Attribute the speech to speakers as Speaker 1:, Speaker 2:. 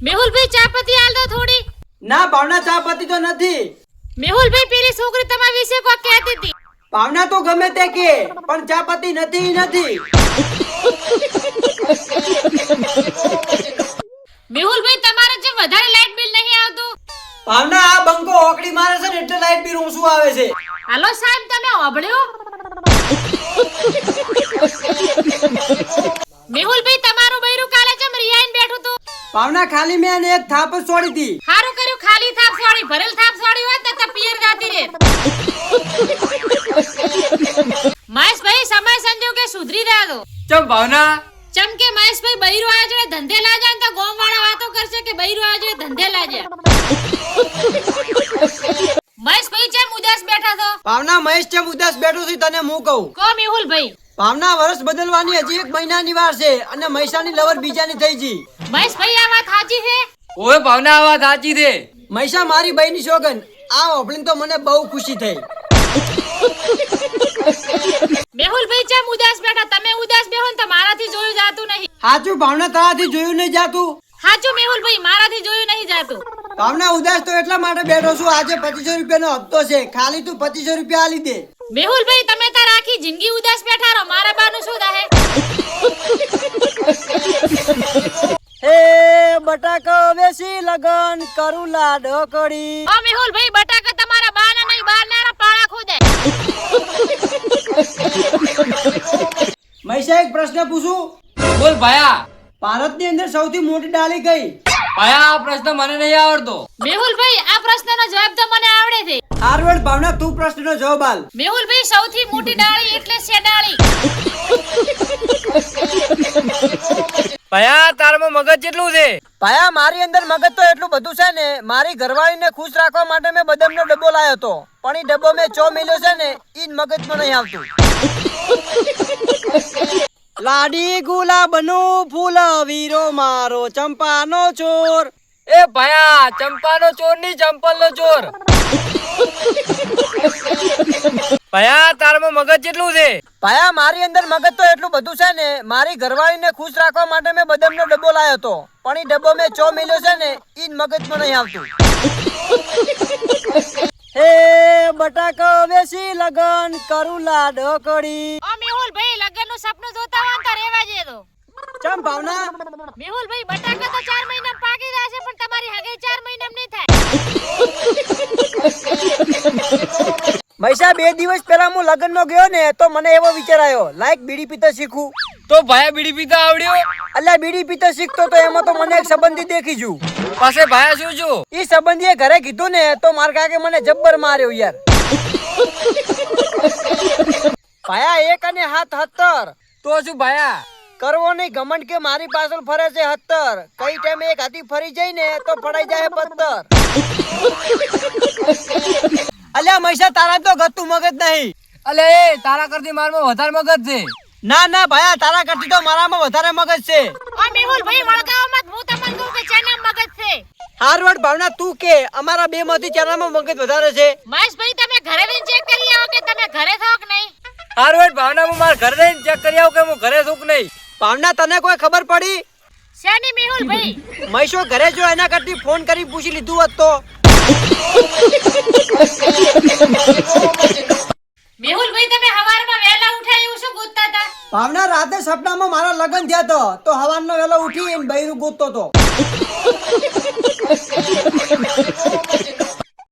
Speaker 1: મેહુલભાઈ ચા પત્તી આલ દો થોડી.
Speaker 2: ના ભાવના ચા પત્તી તો નથી.
Speaker 1: મેહુલભાઈ પેલી છોકરી તમારા વિશે કોઈ કહેતી હતી.
Speaker 2: ભાવના તો ગમે તે કે પણ ચા પત્તી નથી નથી.
Speaker 1: મેહુલભાઈ તમારે જે વધારે લાઈટ બિલ નહીં આવતું.
Speaker 2: ભાવના આ બંકો ઓકડી મારે છે ને એટલે લાઈટ બિલ ઊંચું આવે છે.
Speaker 1: હાલો સાહેબ તમે ઓભળ્યો? મેહુલભાઈ તમારું બૈરું કાલે જેમ રિયાઈન બેઠું તું.
Speaker 2: ભાવના ખાલી મેં એક થાપ જ છોડી હતી.
Speaker 1: હારું કર્યું ખાલી થાપ છોડી, ભરેલ થાપ છોડી હોત તો પિયર ગાતી રે. મહેશભાઈ સમય સંજોગે સુધરી રહ્યા તો.
Speaker 3: ચમ ભાવના
Speaker 1: ચમ કે મહેશભાઈ બૈરો આ જોડે ધંધે લાજા ને તો ગામ વાળા વાતો કરશે કે બૈરો આ જોડે ધંધે લાજા. મહેશભાઈ ચમ ઉદાસ બેઠા છો?
Speaker 2: ભાવના મહેશ જેમ ઉદાસ બેઠો છે તને હું કહું.
Speaker 1: કો મેહુલભાઈ.
Speaker 2: ભાવના વર્ષ બદલવાની હજી 1 મહિનાની વાર છે અને મહેશાની લવર બીજાની થઈ ગઈ.
Speaker 1: મહેશભાઈ આ વાત સાચી છે?
Speaker 3: ઓય ભાવના આ વાત સાચી છે.
Speaker 2: મહેશા મારી બહેની સોગન. આ ઓપલિંગ તો મને બહુ ખુશી થઈ.
Speaker 1: મેહુલભાઈ ચમ ઉદાસ બેઠા? તમે ઉદાસ બેહો ને તો મારાથી જોયું જાતું નહીં.
Speaker 2: હાચું ભાવના તારાથી જોયું નહીં જાતું.
Speaker 1: હાચું મેહુલભાઈ મારાથી જોયું નહીં જાતું.
Speaker 2: ભાવના ઉદાસ તો એટલા માટે બેઠો છું. આજે 2500 રૂપિયાનો હપ્તો છે. ખાલી તું 2500 રૂપિયા આલી દે.
Speaker 1: મેહુલભાઈ તમે તાર આખી જિંદગી ઉદાસ બેઠા રહો, મારા બાનું શું દાહે?
Speaker 2: હે બટાકો વેસી લગન કરું લાડો કડી.
Speaker 1: ઓ મેહુલભાઈ બટાકા તમારા બાના નહીં, બારનારા પાળા ખોદે.
Speaker 2: મહેશા એક પ્રશ્ન પૂછું?
Speaker 3: બોલ ભાયા.
Speaker 2: ભારતની અંદર સૌથી મોટી ડાળી કઈ?
Speaker 3: ભાયા આ પ્રશ્ન મને નહીં આવડતો.
Speaker 1: મેહુલભાઈ આ પ્રશ્નનો જવાબ તો મને આવડે છે.
Speaker 2: હાર્વર્ડ ભાવના તું પ્રશ્નનો જવાબ આલ.
Speaker 1: મેહુલભાઈ સૌથી મોટી ડાળી એટલે શેડાળી.
Speaker 3: ભાયા તારામાં મગજ કેટલું છે?
Speaker 2: ભાયા મારી અંદર મગજ તો એટલું બધું છે ને, મારી ઘરવાળીને ખુશ રાખવા માટે મેં બદામનો ડબ્બો લાવ્યો હતો, પણ ઈ ડબ્બો મેં ચો મિલ્યો છે ને ઈ જ મગજમાં નહીં આવતું. લાડી ગુલાબનું ફૂલ વીરો મારો ચંપાનો ચોર.
Speaker 3: એ ભાયા ચંપાનો ચોર ની ચંપલનો ચોર. ભાયા તારામાં મગજ કેટલું છે?
Speaker 2: ભાયા મારી અંદર મગજ તો એટલું બધું છે ને, મારી ઘરવાળીને ખુશ રાખવા માટે મેં બદામનો ડબ્બો લાવ્યો હતો, પણ ઈ ડબ્બો મેં ચો મિલ્યો છે ને ઈ જ મગજમાં નહીં આવતું. હે બટાકો વેસી લગન કરું લાડો કડી.
Speaker 1: ઓ મેહુલભાઈ લગનનું સપનું જોતા હોય તો રેવા દે તો.
Speaker 2: ચમ ભાવના?
Speaker 1: મેહુલભાઈ બટાકા તો 4 મહિનામાં પાકી જશે પણ તમારી હગે 4 મહિનામાં નહીં થાય.
Speaker 2: મહેશા 2 દિવસ પહેલા હું લગનમાં ગયો ને તો મને એવો વિચાર આવ્યો, લાઈક બીડી પીતા શીખું.
Speaker 3: તો ભાયા બીડી પીતા આવડ્યો?
Speaker 2: અલ્યા બીડી પીતા શીખતો તો એમાં તો મને એક સંબંધી દેખી જુ.
Speaker 3: પાસે ભાયા શું છું?
Speaker 2: ઈ સંબંધીએ ઘરે કીધું ને તો માર કાકે મને જબ્બર માર્યો યાર. ભાયા 1 અને 7 17.
Speaker 3: તો શું ભાયા?
Speaker 2: કરવો નહીં ઘમંડ કે મારી પાછળ ફરે છે 17. કઈ ટાઈમે એક હાથી ફરી જાય ને તો પડાઈ જાય 17. અલ્યા મહેશા તારા તો ગતું મગજ નહીં.
Speaker 3: અલે એ તારા કરતી મારમાં વધારે મગજ છે.
Speaker 2: ના ના ભાયા તારા કરતી તો મારામાં વધારે મગજ છે.
Speaker 1: ઓ મેહુલભાઈ વળગાવો મત, હું તમને કહું કે ચેના મગજ છે.
Speaker 2: હાર્વર્ડ ભાવના તું કે અમારા બે માંથી ચેનામાં મગજ વધારે છે.
Speaker 1: મહેશભાઈ તમે ઘરે જઈને ચેક કરી આવો કે તમે ઘરે છો કે નહીં.
Speaker 3: હાર્વર્ડ ભાવના હું મારા ઘરે જઈને ચેક કરી આવું કે હું ઘરે છું કે નહીં.
Speaker 2: ભાવના તને કોઈ ખબર પડી?
Speaker 1: શેની મેહુલભાઈ?
Speaker 2: મહેશો ઘરે જો એના કરતી ફોન કરી પૂછી લીધું હોત તો.
Speaker 1: મેહુલભાઈ તમે હવારમાં વહેલા ઉઠ્યા એવું શું ગોતતા હતા?
Speaker 2: ભાવના રાતે સપનામાં મારા લગ્ન થયા તો હવારનો વેલો ઉઠી બૈરું ગોતતો તો.